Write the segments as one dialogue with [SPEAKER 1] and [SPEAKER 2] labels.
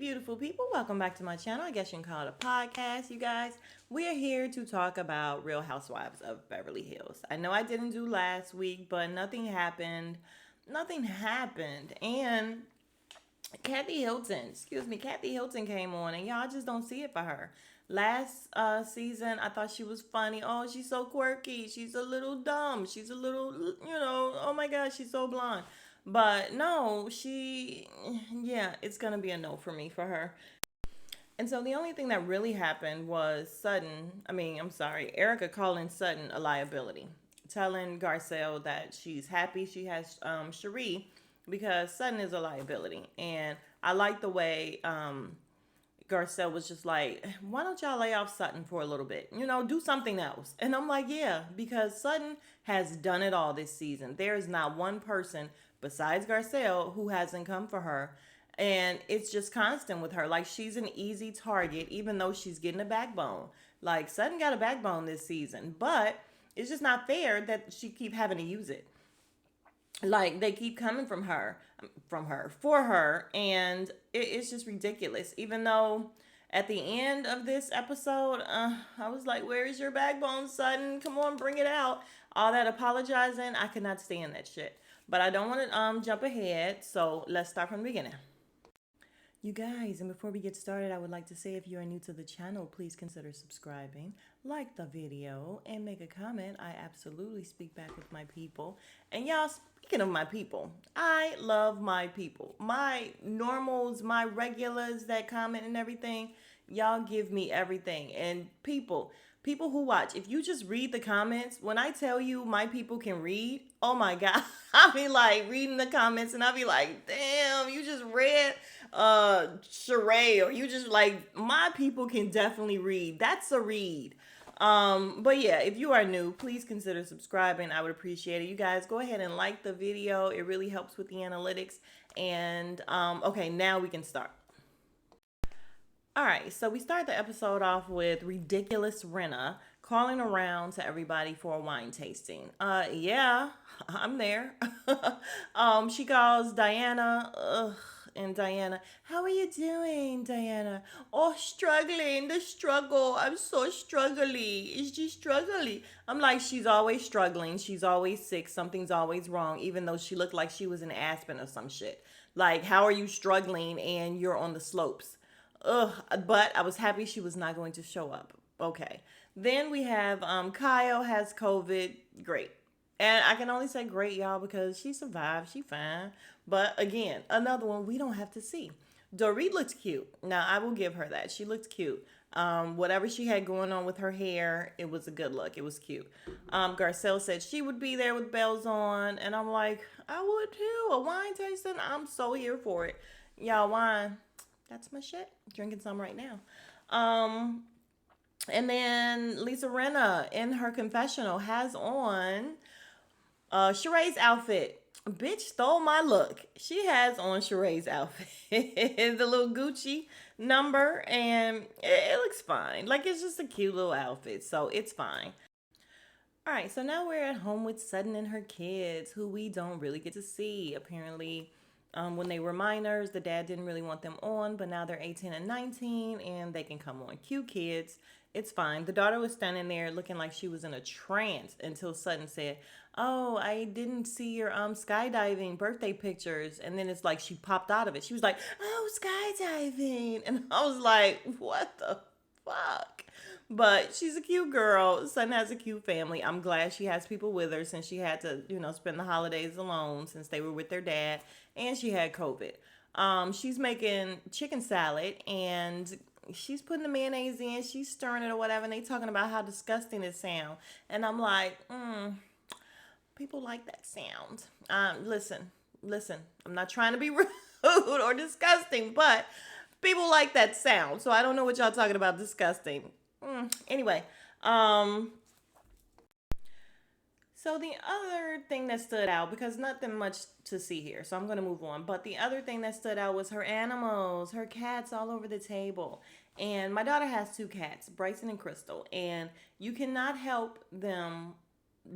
[SPEAKER 1] beautiful people. Welcome back to my channel. I guess you can call it a podcast, you guys. We're here to talk about Real Housewives of Beverly Hills. I know I didn't do last week, but nothing happened. Nothing happened. And Kathy Hilton came on, and y'all just don't see it for her. Last season, I thought she was funny. Oh, she's so quirky. She's a little dumb. She's a little, oh my gosh, she's so blonde. But no, yeah, it's going to be a no for me for her. And so the only thing that really happened was Erica calling Sutton a liability, telling Garcelle that she's happy she has Cherie because Sutton is a liability. And I like the way Garcelle was just like, why don't y'all lay off Sutton for a little bit? Do something else. And I'm like, yeah, because Sutton has done it all this season. There is not one person besides Garcelle who hasn't come for her. And it's just constant with her. Like, she's an easy target, even though she's getting a backbone. Like, Sutton got a backbone this season, but it's just not fair that she keep having to use it. Like, they keep coming for her, and it's just ridiculous. Even though at the end of this episode, I was like, where is your backbone, Sutton? Come on, bring it out. All that apologizing, I could not stand that shit. But I don't want to jump ahead, so let's start from the beginning. You guys, and before we get started, I would like to say if you are new to the channel, please consider subscribing, like the video, and make a comment. I absolutely speak back with my people. And y'all, speaking of my people, I love my people. My normals, my regulars that comment and everything, y'all give me everything. And people who watch, if you just read the comments, when I tell you my people can read, oh my God, I'll be like reading the comments and I'll be like, damn, you just read Sheree, or you just like, my people can definitely read. That's a read. But yeah, if you are new, please consider subscribing. I would appreciate it. You guys go ahead and like the video. It really helps with the analytics. And okay, now we can start. All right, so we start the episode off with ridiculous Renna calling around to everybody for a wine tasting. Yeah, I'm there. She calls Diana, and Diana, how are you doing, Diana? Oh, struggling, the struggle. I'm so struggling. Is she struggling? I'm like, she's always struggling. She's always sick. Something's always wrong, even though she looked like she was in Aspen or some shit. Like, how are you struggling and you're on the slopes? Ugh, but I was happy she was not going to show up. Okay. Then we have Kyle has COVID. Great. And I can only say great, y'all, because she survived. She fine. But again, another one we don't have to see. Dorit looks cute. Now, I will give her that. She looked cute. Whatever she had going on with her hair, it was a good look. It was cute. Garcelle said she would be there with bells on. And I'm like, I would too. A wine tasting. I'm so here for it. Y'all, wine. That's my shit. Drinking some right now. And then Lisa Rinna in her confessional has on Sheree's outfit. Bitch stole my look. She has on Sheree's outfit. The little Gucci number, and it looks fine. Like, it's just a cute little outfit, so it's fine. All right, so now we're at home with Sutton and her kids, who we don't really get to see. Apparently, when they were minors, the dad didn't really want them on, but now they're 18 and 19 and they can come on. Cute kids. It's fine. The daughter was standing there looking like she was in a trance until Sutton said, oh, I didn't see your skydiving birthday pictures. And then it's like she popped out of it. She was like, oh, skydiving. And I was like, what the fuck? But she's a cute girl. Sutton has a cute family. I'm glad she has people with her since she had to, spend the holidays alone since they were with their dad and she had COVID. She's making chicken salad and she's putting the mayonnaise in. She's stirring it or whatever. And they talking about how disgusting it sounds. And I'm like, people like that sound. Listen. I'm not trying to be rude or disgusting, but people like that sound. So I don't know what y'all talking about disgusting. Anyway, so the other thing that stood out, because nothing much to see here, so I'm going to move on. But the other thing that stood out was her animals, her cats all over the table. And my daughter has two cats, Bryson and Crystal. And you cannot help them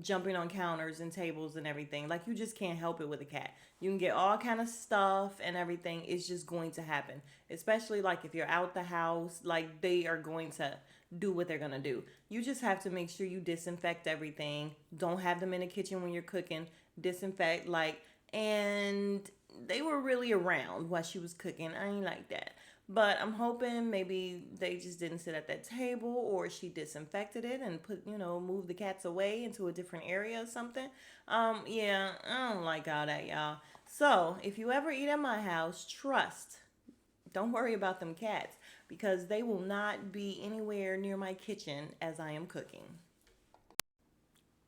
[SPEAKER 1] jumping on counters and tables and everything. Like, you just can't help it with a cat. You can get all kind of stuff and everything. It's just going to happen. Especially like if you're out the house, like they are going to do what they're going to do. You just have to make sure you disinfect everything. Don't have them in the kitchen when you're cooking. Disinfect, like, and they were really around while she was cooking. I ain't like that. But I'm hoping maybe they just didn't sit at that table, or she disinfected it and moved the cats away into a different area or something. Yeah, I don't like all that, y'all. So if you ever eat at my house, trust. Don't worry about them cats because they will not be anywhere near my kitchen as I am cooking.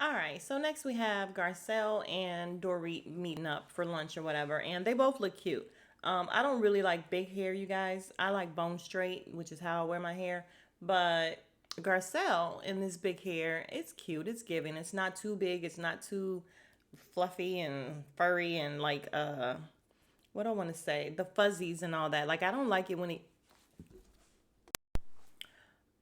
[SPEAKER 1] All right, so next we have Garcelle and Dorit meeting up for lunch or whatever, and they both look cute. I don't really like big hair, you guys. I like bone straight, which is how I wear my hair. But Garcelle in this big hair, it's cute. It's giving. It's not too big. It's not too fluffy and furry and like what do I want to say? The fuzzies and all that. Like, I don't like it when it.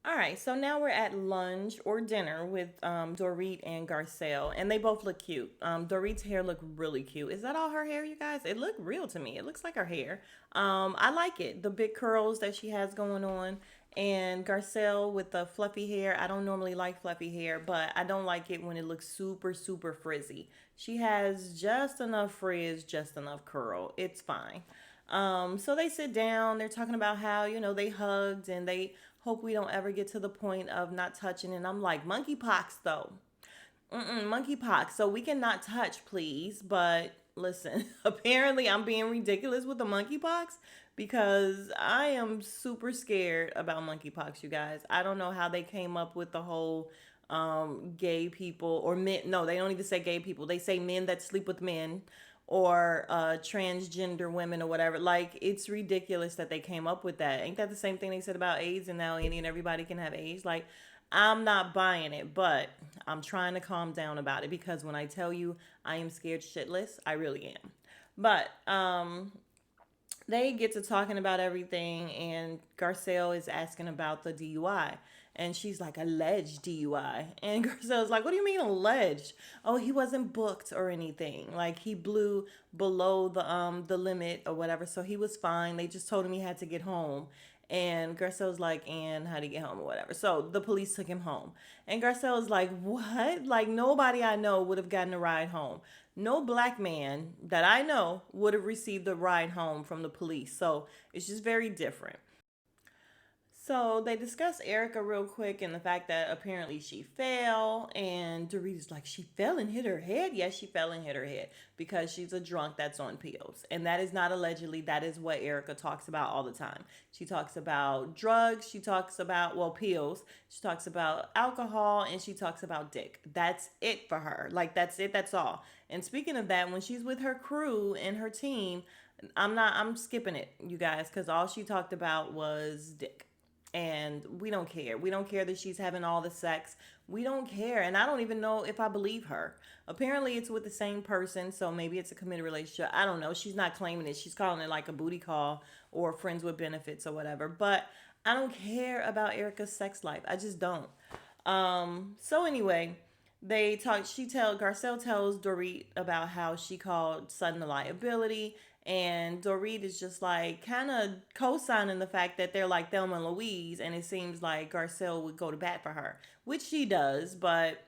[SPEAKER 1] All right, so now we're at lunch or dinner with Dorit and Garcelle, and they both look cute. Dorit's hair looked really cute. Is that all her hair, you guys? It looked real to me. It looks like her hair. I like it. The big curls that she has going on, and Garcelle with the fluffy hair. I don't normally like fluffy hair, but I don't like it when it looks super, super frizzy. She has just enough frizz, just enough curl. It's fine. So they sit down, they're talking about how, they hugged and they hope we don't ever get to the point of not touching. And I'm like, monkeypox though. Monkeypox. So we cannot touch, please. But listen, apparently I'm being ridiculous with the monkeypox because I am super scared about monkeypox, you guys. I don't know how they came up with the whole gay people or men. No, they don't even say gay people. They say men that sleep with men or transgender women or whatever. Like, it's ridiculous that they came up with that. Ain't that the same thing they said about AIDS and now any and everybody can have AIDS? Like, I'm not buying it, but I'm trying to calm down about it because when I tell you I am scared shitless, I really am. But they get to talking about everything, and Garcelle is asking about the DUI. And she's like, alleged DUI. And Garcelle's like, what do you mean alleged? Oh, he wasn't booked or anything. Like, he blew below the limit or whatever. So he was fine. They just told him he had to get home. And Garcelle's like, and how to get home or whatever. So the police took him home. And Garcelle's like, what? Like, nobody I know would have gotten a ride home. No black man that I know would have received a ride home from the police. So it's just very different. So they discuss Erica real quick and the fact that apparently she fell, and Dorita's like, she fell and hit her head. Yes, she fell and hit her head because she's a drunk that's on pills, and that is not allegedly. That is what Erica talks about all the time. She talks about drugs. She talks about, well, pills. She talks about alcohol, and she talks about dick. That's it for her. Like, that's it. That's all. And speaking of that, when she's with her crew and her team, I'm skipping it, you guys, because all she talked about was dick, and we don't care. We don't care that she's having all the sex. We don't care. And I don't even know if I believe her. Apparently, it's with the same person, so maybe it's a committed relationship. I don't know. She's not claiming it. She's calling it like a booty call or friends with benefits or whatever. But I don't care about Erica's sex life. I just don't. So anyway, they talk. Garcelle tells Dorit about how she called Sutton a liability, and Dorit is just like kind of co-signing the fact that they're like Thelma and Louise, and it seems like Garcelle would go to bat for her, which she does, but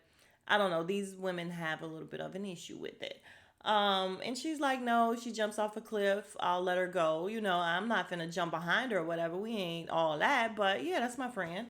[SPEAKER 1] I don't know. These women have a little bit of an issue with it. And she's like, no, she jumps off a cliff. I'll let her go. I'm not gonna jump behind her or whatever. We ain't all that, but yeah, that's my friend.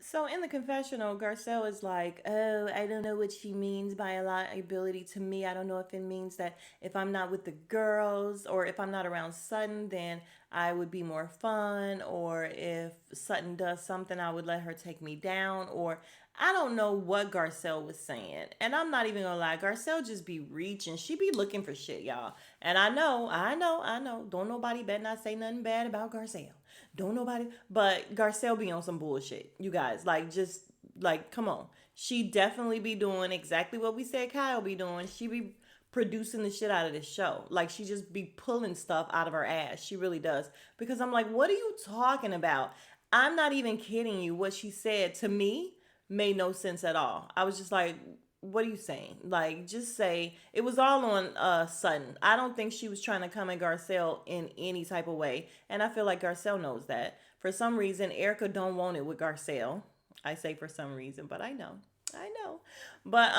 [SPEAKER 1] So in the confessional, Garcelle is like, oh, I don't know what she means by a liability to me. I don't know if it means that if I'm not with the girls or if I'm not around Sutton, then I would be more fun. Or if Sutton does something, I would let her take me down. Or I don't know what Garcelle was saying. And I'm not even gonna lie, Garcelle just be reaching. She be looking for shit, y'all. And I know. Don't nobody better not say nothing bad about Garcelle. Don't nobody, but Garcelle be on some bullshit, you guys. Like, just like, come on. She definitely be doing exactly what we said Kyle be doing. She be producing the shit out of this show. Like, she just be pulling stuff out of her ass. She really does. Because I'm like, what are you talking about? I'm not even kidding you. What she said to me made no sense at all. I was just like, what are you saying? Like, just say it was all on Sutton. I don't think she was trying to come at Garcelle in any type of way, and I feel like Garcelle knows that. For some reason, Erica don't want it with Garcelle. I say for some reason, but I know. I know. But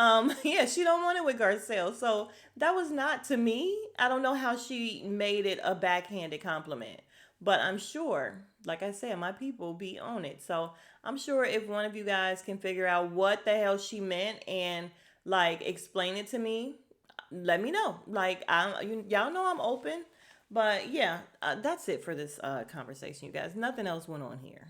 [SPEAKER 1] yeah, she don't want it with Garcelle. So that was not to me. I don't know how she made it a backhanded compliment. But I'm sure, like I said, my people be on it. So I'm sure if one of you guys can figure out what the hell she meant and like explain it to me, let me know. Like y'all know I'm open. But yeah, that's it for this conversation, you guys. Nothing else went on here.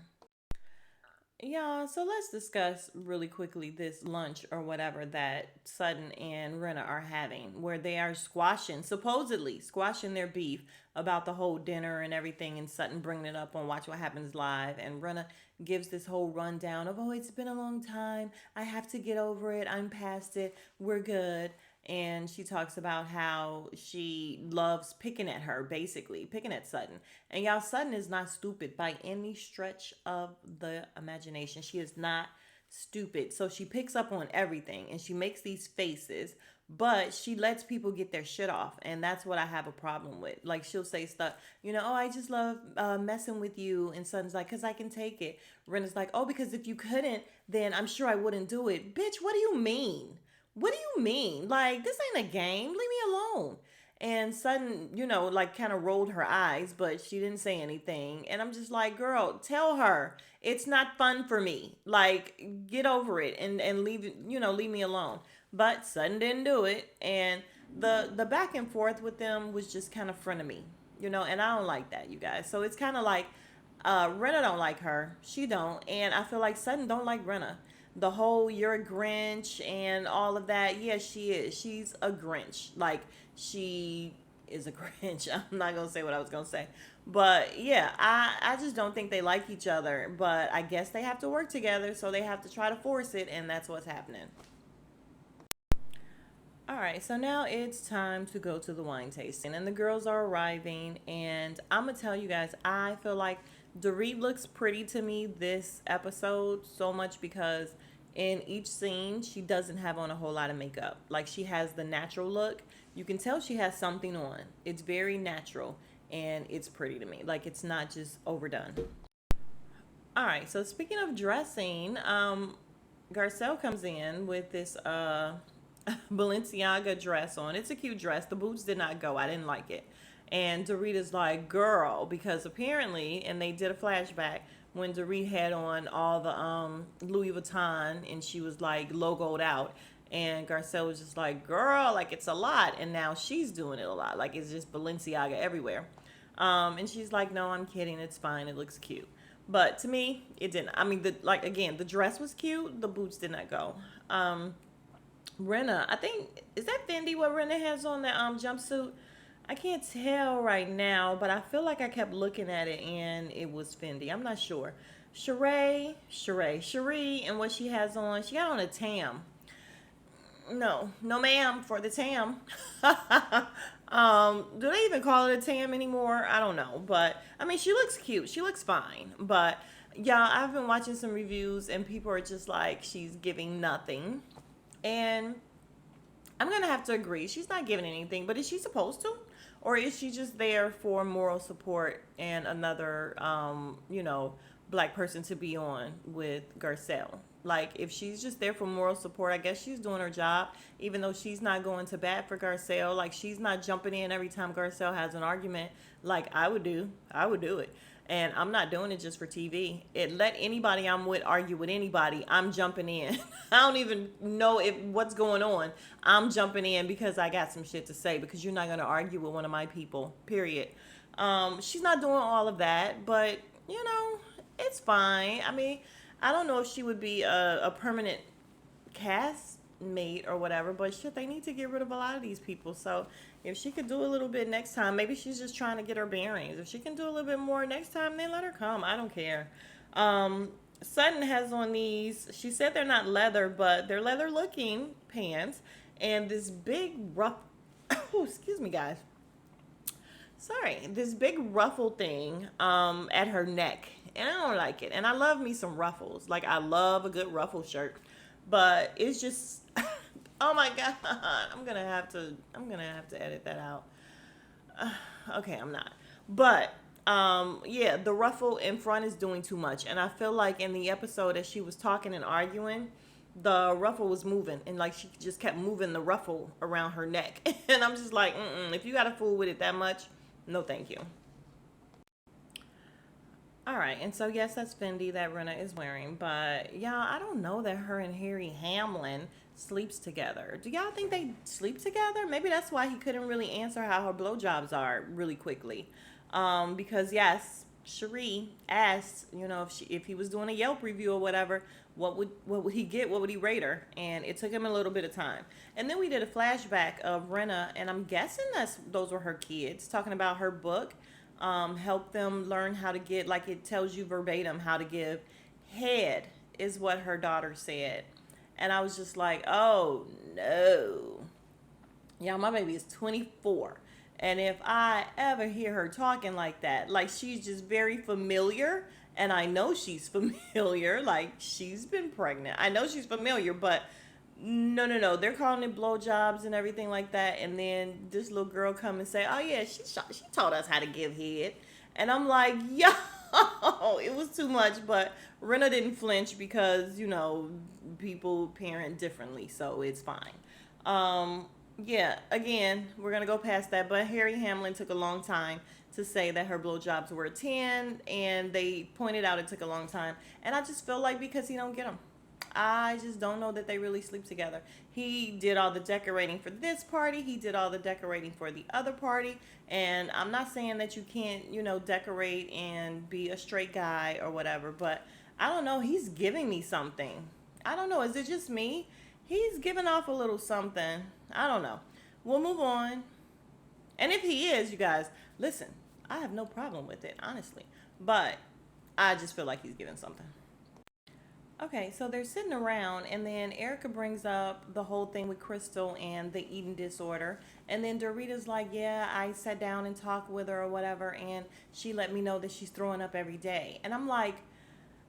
[SPEAKER 1] Yeah, so let's discuss really quickly this lunch or whatever that Sutton and Renna are having, where they are squashing, supposedly squashing their beef about the whole dinner and everything, and Sutton bringing it up on Watch What Happens Live, and Renna gives this whole rundown of, oh, it's been a long time, I have to get over it, I'm past it, we're good. And she talks about how she loves picking at her, basically picking at Sutton. And y'all, Sutton is not stupid by any stretch of the imagination. She is not stupid. So she picks up on everything and she makes these faces, but she lets people get their shit off. And that's what I have a problem with. Like, she'll say stuff, oh, I just love messing with you. And Sutton's like, because I can take it. Renna's like, oh, because if you couldn't, then I'm sure I wouldn't do it. Bitch, what do you mean? What do you mean? Like, this ain't a game. Leave me alone. And Sutton, like kind of rolled her eyes, but she didn't say anything. And I'm just like, girl, tell her it's not fun for me. Like, get over it and leave it, leave me alone. But Sutton didn't do it. And the back and forth with them was just kind of frenemy, and I don't like that, you guys. So it's kind of like Renna don't like her. She don't. And I feel like Sutton don't like Renna. The whole you're a Grinch and all of that. Yeah, she is. She's a Grinch. Like, she is a Grinch. I'm not going to say what I was going to say. But yeah, I just don't think they like each other. But I guess they have to work together, so they have to try to force it, and that's what's happening. All right, so now it's time to go to the wine tasting, and the girls are arriving. And I'm gonna tell you guys, I feel like Dorit looks pretty to me this episode so much because in each scene she doesn't have on a whole lot of makeup. Like, she has the natural look. You can tell she has something on. It's very natural and it's pretty to me. Like, it's not just overdone. All right, so speaking of dressing, Garcelle comes in with this Balenciaga dress on. It's a cute dress. The boots did not go. I didn't like it. And Dorita's like, girl, because apparently, and they did a flashback when Dorit had on all the Louis Vuitton and she was like logoed out. And Garcelle was just like, girl, like, it's a lot. And now she's doing it a lot. Like, it's just Balenciaga everywhere. And she's like, no, I'm kidding. It's fine. It looks cute. But to me, it didn't. I mean, again, the dress was cute. The boots did not go. Renna, I think, is that Fendi what Renna has on that jumpsuit? I can't tell right now, but I feel like I kept looking at it and it was Fendi. I'm not sure. Cherie, and what she has on, she got on a tam. No, ma'am, for the tam. Do they even call it a tam anymore? I don't know, but I mean, she looks cute. She looks fine, but yeah, I've been watching some reviews and people are just like, she's giving nothing. And I'm going to have to agree. She's not giving anything, but is she supposed to? Or is she just there for moral support and another, black person to be on with Garcelle? Like, if she's just there for moral support, I guess she's doing her job, even though she's not going to bat for Garcelle. Like, she's not jumping in every time Garcelle has an argument like I would do. I would do it. And I'm not doing it just for TV. Let anybody I'm with argue with anybody, I'm jumping in. I don't even know what's going on. I'm jumping in because I got some shit to say, because you're not going to argue with one of my people, period. She's not doing all of that, but, it's fine. I mean, I don't know if she would be a permanent cast mate or whatever, but shit, they need to get rid of a lot of these people. So if she could do a little bit next time, maybe she's just trying to get her bearings. If she can do a little bit more next time, then let her come. I don't care. Sutton has on these, she said they're not leather, but they're leather looking pants, and this big rough, oh, excuse me, guys. Sorry, this big ruffle thing at her neck. And I don't like it. And I love me some ruffles. Like, I love a good ruffle shirt. But it's just, Oh my god, I'm gonna have to edit that out. Okay, I'm not. But yeah, the ruffle in front is doing too much, and I feel like in the episode as she was talking and arguing, the ruffle was moving, and like she just kept moving the ruffle around her neck, and I'm just like, if you got to fool with it that much, no, thank you. All right, and so yes, that's Fendi that Rena is wearing, but y'all, I don't know that her and Harry Hamlin sleeps together. Do y'all think they sleep together? Maybe that's why he couldn't really answer how her blowjobs are really quickly. Because yes, Cherie asked, if he was doing a Yelp review or whatever, what would he get? What would he rate her? And it took him a little bit of time. And then we did a flashback of Rena, and I'm guessing those were her kids talking about her book, help them learn how to get, like it tells you verbatim how to give head, is what her daughter said. And I was just like, oh no. Yeah, my baby is 24. And if I ever hear her talking like that, like she's just very familiar, and I know she's familiar, like she's been pregnant. I know she's familiar, but no, no, no. They're calling it blowjobs and everything like that. And then this little girl come and say, "Oh yeah, she taught us how to give head." And I'm like, "Yo, it was too much." But Rena didn't flinch because people parent differently, so it's fine. Yeah. Again, we're gonna go past that. But Harry Hamlin took a long time to say that her blowjobs were a 10, and they pointed out it took a long time. And I just feel like because he don't get them. I just don't know that they really sleep together. He did all the decorating for this party. He did all the decorating for the other party. And I'm not saying that you can't, decorate and be a straight guy or whatever, but I don't know. He's giving me something. I don't know. Is it just me? He's giving off a little something. I don't know. We'll move on. And if he is, you guys, listen, I have no problem with it, honestly. But I just feel like he's giving something. Okay, so they're sitting around, and then Erica brings up the whole thing with Crystal and the eating disorder. And then Dorita's like, yeah, I sat down and talked with her or whatever, and she let me know that she's throwing up every day. And I'm like,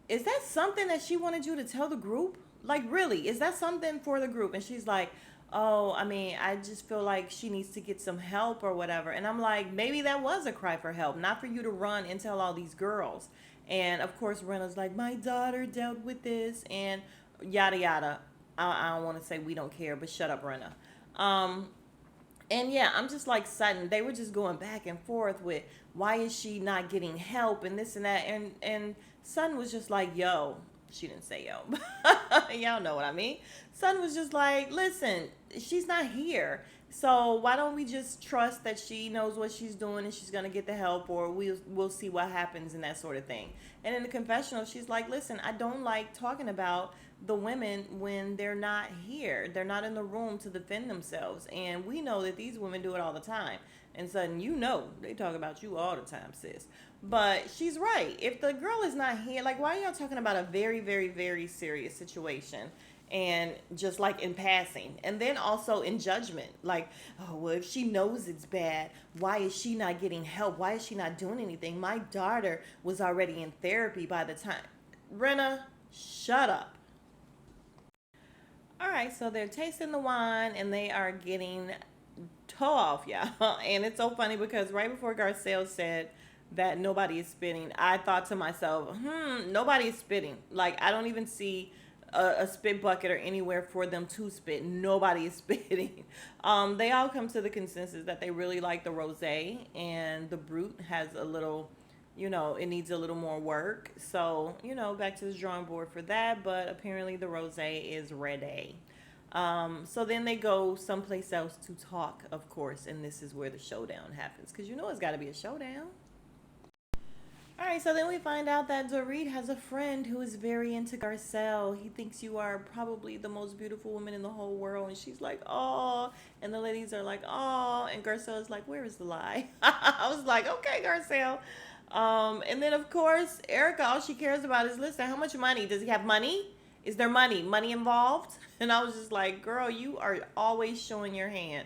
[SPEAKER 1] is that something that she wanted you to tell the group? Like, really, is that something for the group? And she's like, oh, I mean, I just feel like she needs to get some help or whatever. And I'm like, maybe that was a cry for help, not for you to run and tell all these girls. And of course, Rena's like, my daughter dealt with this and yada yada. I don't want to say we don't care, but shut up, Rena. Um, and yeah, I'm just like Sutton. They were just going back and forth with why is she not getting help and this and that. And Sutton was just like, yo, she didn't say yo. Y'all know what I mean. Sutton was just like, listen, she's not here. So why don't we just trust that she knows what she's doing and she's gonna get the help, or we'll see what happens and that sort of thing. And in the confessional, she's like, listen, I don't like talking about the women when they're not here. They're not in the room to defend themselves. And we know that these women do it all the time. And sudden, they talk about you all the time, sis. But she's right. If the girl is not here, like, why are y'all talking about a very, very, very serious situation? And just like in passing, and then also in judgment, like, oh, well, if she knows it's bad, why is she not getting help? Why is she not doing anything? My daughter was already in therapy by the time. Rena, shut up. All right, so they're tasting the wine and they are getting toe off, y'all. And it's so funny because right before Garcelle said that nobody is spitting, I thought to myself, nobody is spitting. Like, I don't even see a spit bucket or anywhere for them to spit. Nobody is spitting. They all come to the consensus that they really like the rosé, and the brute has a little, it needs a little more work. So, back to the drawing board for that. But apparently the rosé is ready. So then they go someplace else to talk, of course, and this is where the showdown happens, because it's got to be a showdown. All right, so then we find out that Dorit has a friend who is very into Garcelle. He thinks you are probably the most beautiful woman in the whole world. And she's like, oh. And the ladies are like, oh. And Garcelle is like, where is the lie? I was like, okay, Garcelle. And then, of course, Erica, all she cares about is, listen, how much money? Does he have money? Is there money? Money involved? And I was just like, girl, you are always showing your hand.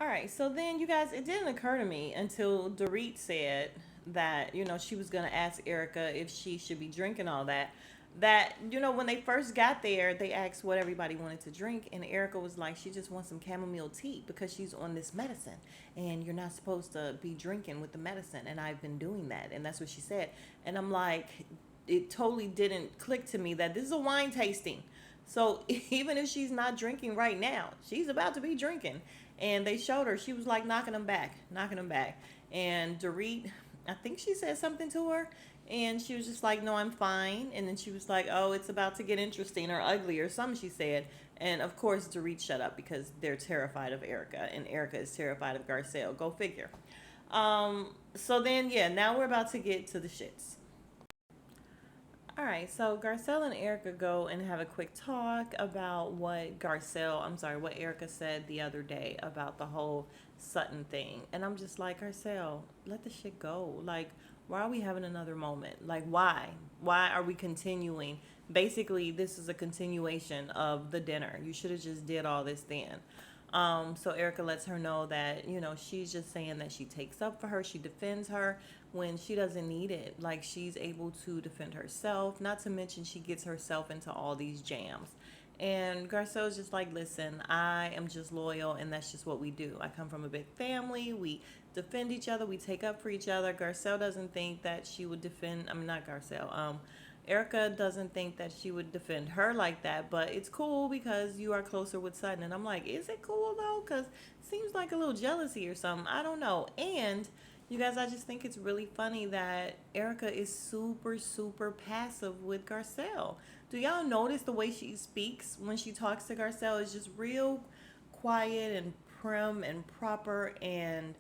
[SPEAKER 1] All right, so then you guys, it didn't occur to me until Dorit said that, she was going to ask Erica if she should be drinking all that. that, when they first got there, they asked what everybody wanted to drink, and Erica was like, she just wants some chamomile tea because she's on this medicine, and you're not supposed to be drinking with the medicine, and I've been doing that, and that's what she said. And I'm like, it totally didn't click to me that this is a wine tasting. So even if she's not drinking right now, she's about to be drinking. And they showed her, she was like knocking them back, knocking them back. And Dorit, I think she said something to her, and she was just like, no, I'm fine. And then she was like, oh, it's about to get interesting or ugly or something, she said. And of course, Dorit shut up because they're terrified of Erica, and Erica is terrified of Garcelle. Go figure. So then, yeah, now we're about to get to the shits. All right, so Garcelle and Erica go and have a quick talk about what Erica said the other day about the whole Sutton thing. And I'm just like, Garcelle, let the shit go. Like, why are we having another moment? Like, why? Why are we continuing? Basically, this is a continuation of the dinner. You should have just did all this then. So Erica lets her know that, she's just saying that she takes up for her, she defends her when she doesn't need it. Like, she's able to defend herself, not to mention she gets herself into all these jams. And Garcelle's just like, listen, I am just loyal, and that's just what we do. I come from a big family. We defend each other. We take up for each other. Garcelle doesn't think that she would defend, I mean, not Garcelle, Erica doesn't think that she would defend her like that, but it's cool because you are closer with Sutton. And I'm like, is it cool though? Because it seems like a little jealousy or something. I don't know. And you guys, I just think it's really funny that Erica is super, super passive with Garcelle. Do y'all notice the way she speaks when she talks to Garcelle is just real quiet and prim and proper and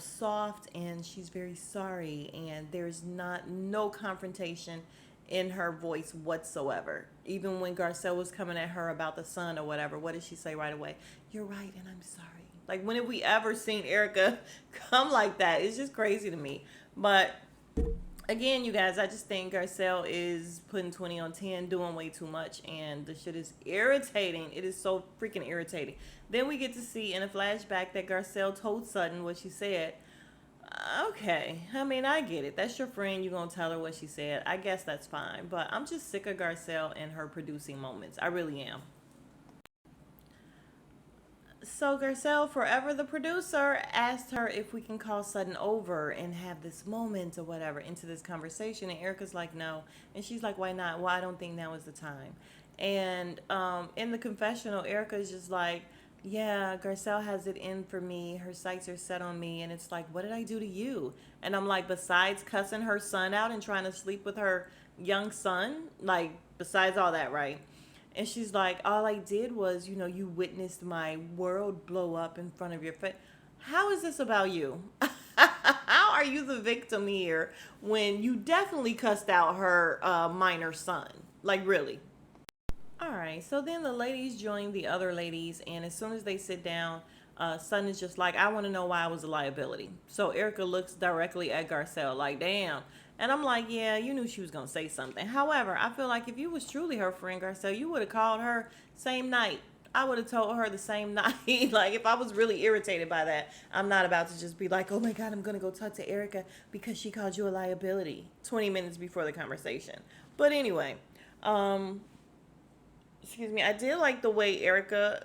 [SPEAKER 1] soft, and she's very sorry, and there's no confrontation in her voice whatsoever. Even when Garcelle was coming at her about the son or whatever, what did she say right away? You're right, and I'm sorry. Like, when have we ever seen Erica come like that? It's just crazy to me. But again, you guys, I just think Garcelle is putting 20 on 10, doing way too much, and the shit is irritating. It is so freaking irritating. Then we get to see in a flashback that Garcelle told Sutton what she said. Okay, I mean, I get it. That's your friend. You're going to tell her what she said. I guess that's fine. But I'm just sick of Garcelle and her producing moments. I really am. So Garcelle, forever the producer, asked her if we can call Sutton over and have this moment or whatever into this conversation. And Erica's like, no. And she's like, why not? Well, I don't think now is the time. And in the confessional, Erica's just like, yeah, Garcelle has it in for me. Her sights are set on me. And it's like, what did I do to you? And I'm like, besides cussing her son out and trying to sleep with her young son, like, besides all that, right? And she's like, all I did was, you witnessed my world blow up in front of your face. How is this about you? How are you the victim here when you definitely cussed out her minor son? Like, really? All right, so then the ladies join the other ladies, and as soon as they sit down, Sutton is just like, I want to know why I was a liability. So Erica looks directly at Garcelle like, damn. And I'm like, yeah, you knew she was going to say something. However, I feel like if you was truly her friend, Garcelle, you would have called her same night. I would have told her the same night. Like, if I was really irritated by that, I'm not about to just be like, oh my God, I'm going to go talk to Erica because she called you a liability 20 minutes before the conversation. But anyway, excuse me, I did like the way Erica,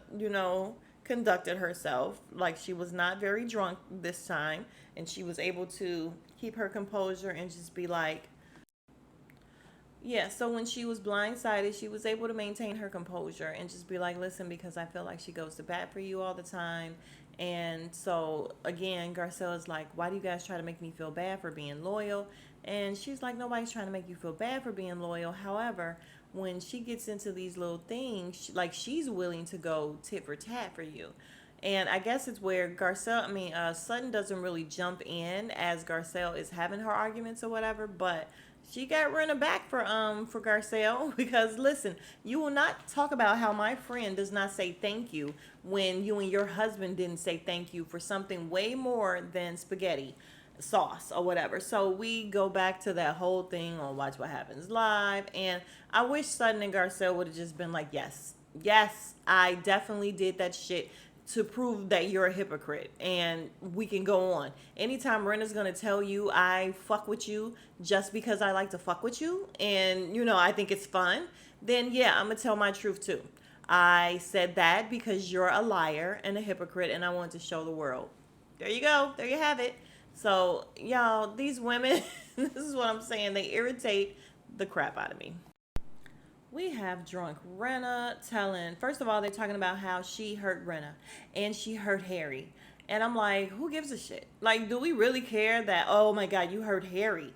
[SPEAKER 1] conducted herself. Like, she was not very drunk this time, and she was able to keep her composure and just be like, yeah, so when she was blindsided, she was able to maintain her composure and just be like, listen, because I feel like she goes to bat for you all the time. And so, again, Garcelle is like, why do you guys try to make me feel bad for being loyal? And she's like, nobody's trying to make you feel bad for being loyal. However, when she gets into these little things, she's willing to go tit for tat for you. And I guess it's where Sutton doesn't really jump in as Garcelle is having her arguments or whatever, but she got running back for Garcelle because listen, you will not talk about how my friend does not say thank you when you and your husband didn't say thank you for something way more than spaghetti sauce or whatever. So we go back to that whole thing on Watch What Happens Live, and I wish Sutton and Garcelle would have just been like, yes, I definitely did that shit to prove that you're a hypocrite, and we can go on. Anytime Rena's gonna tell you I fuck with you just because I like to fuck with you, and I think it's fun, then yeah, I'm gonna tell my truth too. I said that because you're a liar and a hypocrite, and I want to show the world. There you go. There you have it. So, y'all, these women, this is what I'm saying, they irritate the crap out of me. We have drunk Rena telling, first of all, they're talking about how she hurt Rena and she hurt Harry. And I'm like, who gives a shit? Like, do we really care that, oh my God, you hurt Harry?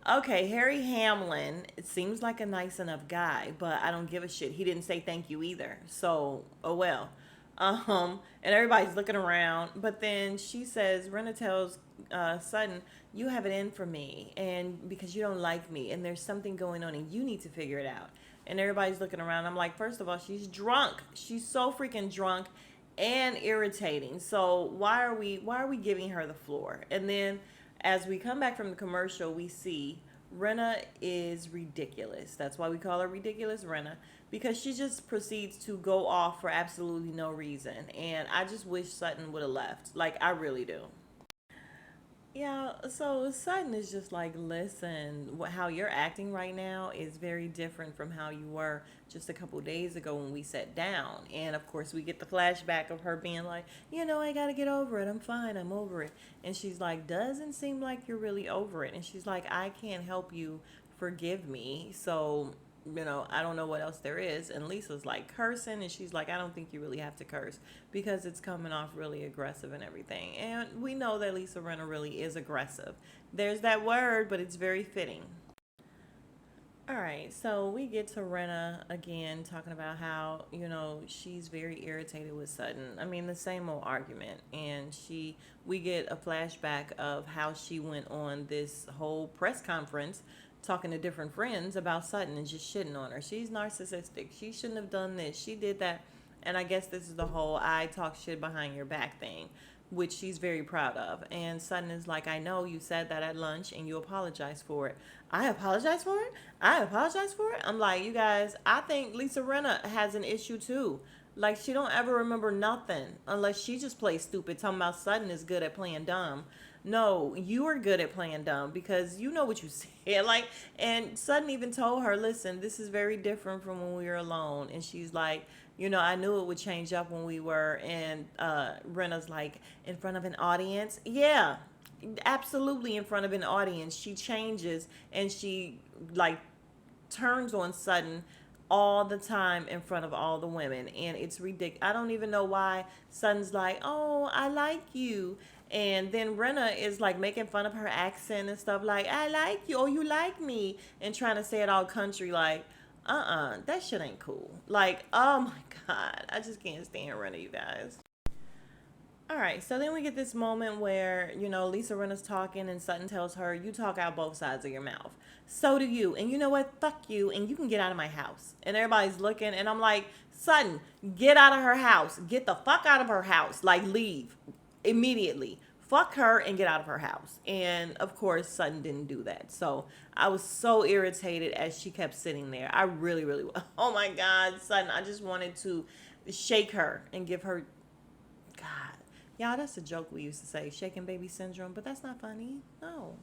[SPEAKER 1] Okay, Harry Hamlin, it seems like a nice enough guy, but I don't give a shit. He didn't say thank you either. So, oh well. And everybody's looking around, but then she says, Rena tells Sutton, you have it in for me, and because you don't like me, and there's something going on, and you need to figure it out. And everybody's looking around. I'm like, first of all, she's drunk. She's so freaking drunk and irritating. So why are we giving her the floor? And then as we come back from the commercial, we see Rena is ridiculous. That's why we call her Ridiculous Rena, because she just proceeds to go off for absolutely no reason. And I just wish Sutton would have left. Like, I really do. Yeah, so Sutton is just like, listen, how you're acting right now is very different from how you were just a couple days ago when we sat down. And of course, we get the flashback of her being like, I gotta get over it. I'm fine. I'm over it. And she's like, doesn't seem like you're really over it. And she's like, I can't help you. Forgive me. So, I don't know what else there is. And Lisa's like cursing, and she's like, I don't think you really have to curse because it's coming off really aggressive and everything. And we know that Lisa Rinna really is aggressive. There's that word, but it's very fitting. All right, so we get to Rena again talking about how, she's very irritated with Sutton. I mean, the same old argument. And we get a flashback of how she went on this whole press conference talking to different friends about Sutton and just shitting on her. She's narcissistic. She shouldn't have done this. She did that. And I guess this is the whole I talk shit behind your back thing, which she's very proud of. And Sutton is like, I know you said that at lunch and you apologized for it. I apologize for it? I apologize for it? I'm like, you guys, I think Lisa Rinna has an issue too. Like, she don't ever remember nothing unless she just plays stupid, talking about Sutton is good at playing dumb. No, you are good at playing dumb because you know what you said. Like, and Sutton even told her, listen, this is very different from when we were alone. And she's like, I knew it would change up when we were. And Renna's like, in front of an audience? Yeah, absolutely in front of an audience. She changes and she, like, turns on Sutton all the time in front of all the women, and it's ridiculous. I don't even know why Sutton's like, oh, I like you, and then Renna is like making fun of her accent and stuff, like, I like you, oh, you like me, and trying to say it all country, like, that shit ain't cool. Like, oh my God, I just can't stand Renna, you guys. All right, so then we get this moment where, Lisa Rinna's talking and Sutton tells her, you talk out both sides of your mouth. So do you. And you know what? Fuck you. And you can get out of my house. And everybody's looking. And I'm like, Sutton, get out of her house. Get the fuck out of her house. Like, leave immediately. Fuck her and get out of her house. And of course, Sutton didn't do that. So I was so irritated as she kept sitting there. I really, really, oh my God, Sutton, I just wanted to shake her and give her, God. Y'all, that's a joke we used to say, shaking baby syndrome, but that's not funny. No.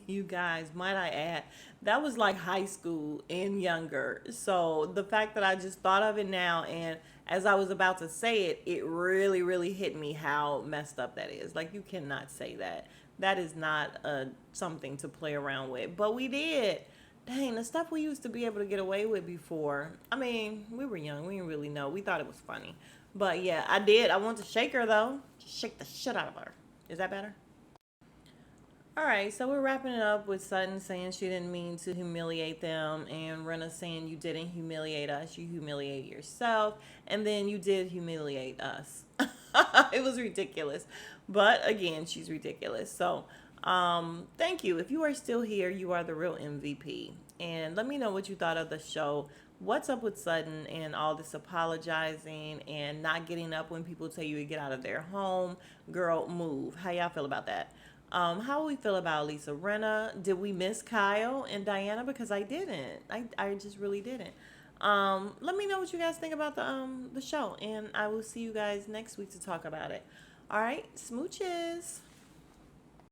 [SPEAKER 1] You guys, might I add, that was like high school and younger. So the fact that I just thought of it now, and as I was about to say it, it really, really hit me how messed up that is. Like, you cannot say that. That is not something to play around with. But we did. Dang, the stuff we used to be able to get away with before. I mean, we were young. We didn't really know. We thought it was funny. But yeah, I did. I wanted to shake her, though. Just shake the shit out of her. Is that better? All right, so we're wrapping it up with Sutton saying she didn't mean to humiliate them, and Renna saying you didn't humiliate us, you humiliated yourself, and then you did humiliate us. It was ridiculous. But again, she's ridiculous. So thank you. If you are still here, you are the real MVP. And let me know what you thought of the show. What's up with Sutton and all this apologizing and not getting up when people tell you to get out of their home? Girl, move. How y'all feel about that? How we feel about Lisa Rinna? Did we miss Kyle and Diana? Because I didn't. I just really didn't. Let me know what you guys think about the show, and I will see you guys next week to talk about it. All right, smooches.